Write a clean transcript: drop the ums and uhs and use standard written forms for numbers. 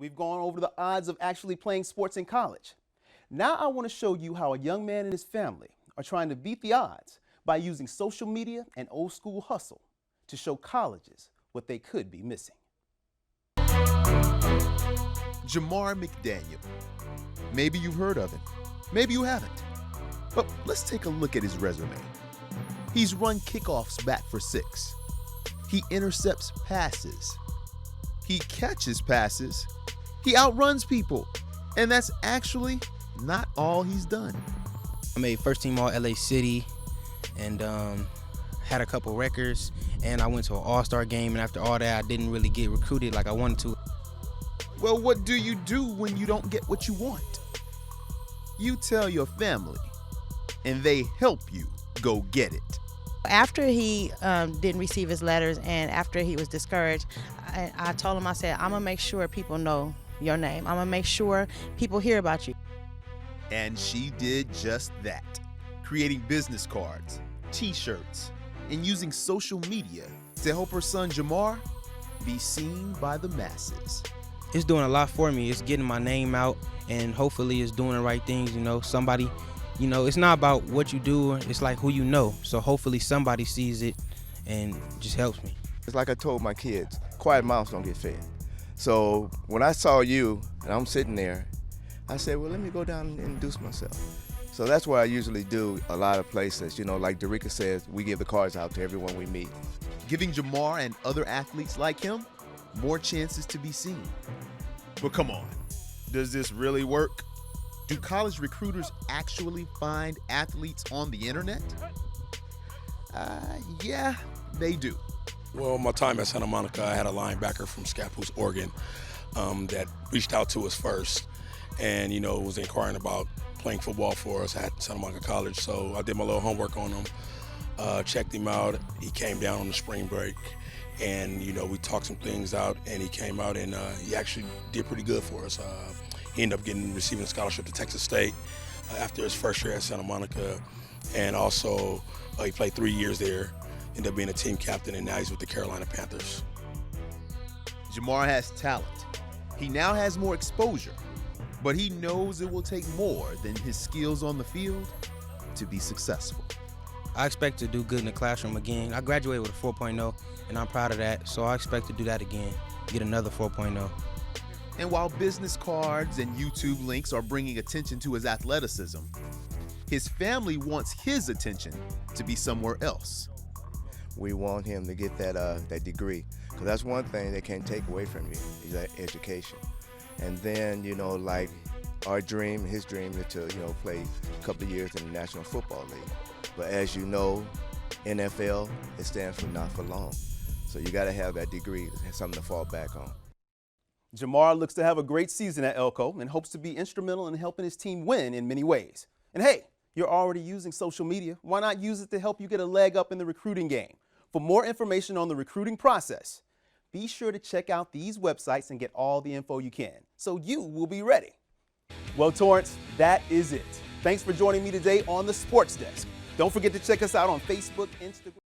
We've gone over the odds of actually playing sports in college. Now I want to show you how a young man and his family are trying to beat the odds by using social media and old school hustle to show colleges what they could be missing. Jamar McDaniel. Maybe you've heard of him, maybe you haven't. But let's take a look at his resume. He's run kickoffs back for 6. He intercepts passes. He catches passes. He outruns people. And that's actually not all he's done. I made first team all LA City and had a couple records, and I went to an all-star game, and after all that I didn't really get recruited like I wanted to. Well, what do you do when you don't get what you want? You tell your family, and they help you go get it. After he didn't receive his letters and after he was discouraged, I told him, I said, I'm going to make sure people know your name. I'm going to make sure people hear about you. And she did just that, creating business cards, t-shirts, and using social media to help her son Jamar be seen by the masses. It's doing a lot for me. It's getting my name out, and hopefully it's doing the right things. You know, somebody, you know, it's not about what you do, it's like who you know. So hopefully somebody sees it and just helps me. It's like I told my kids, quiet mouths don't get fed. So when I saw you and I'm sitting there, I said, well, let me go down and introduce myself. So that's what I usually do a lot of places. You know, like Derica says, we give the cards out to everyone we meet. Giving Jamar and other athletes like him more chances to be seen. But come on, does this really work? Do college recruiters actually find athletes on the internet? Yeah, they do. Well, my time at Santa Monica, I had a linebacker from Scappoose, Oregon, that reached out to us first and, you know, was inquiring about playing football for us at Santa Monica College. So I did my little homework on him, checked him out. He came down on the spring break and, you know, we talked some things out and he came out and he actually did pretty good for us. He ended up receiving a scholarship to Texas State after his first year at Santa Monica. And also he played 3 years there, ended up being a team captain, and now he's with the Carolina Panthers. Jamar has talent. He now has more exposure, but he knows it will take more than his skills on the field to be successful. I expect to do good in the classroom again. I graduated with a 4.0, and I'm proud of that, so I expect to do that again, get another 4.0. And while business cards and YouTube links are bringing attention to his athleticism, his family wants his attention to be somewhere else. We want him to get that degree, because that's one thing they can't take away from you, is that education. And then, you know, like our dream, his dream is to, you know, play a couple of years in the National Football League. But as you know, NFL, it stands for not for long. So you got to have that degree, something to fall back on. Jamar looks to have a great season at Elko and hopes to be instrumental in helping his team win in many ways. And hey, you're already using social media. Why not use it to help you get a leg up in the recruiting game? For more information on the recruiting process, be sure to check out these websites and get all the info you can, so you will be ready. Well, Torrance, that is it. Thanks for joining me today on the Sports Desk. Don't forget to check us out on Facebook, Instagram.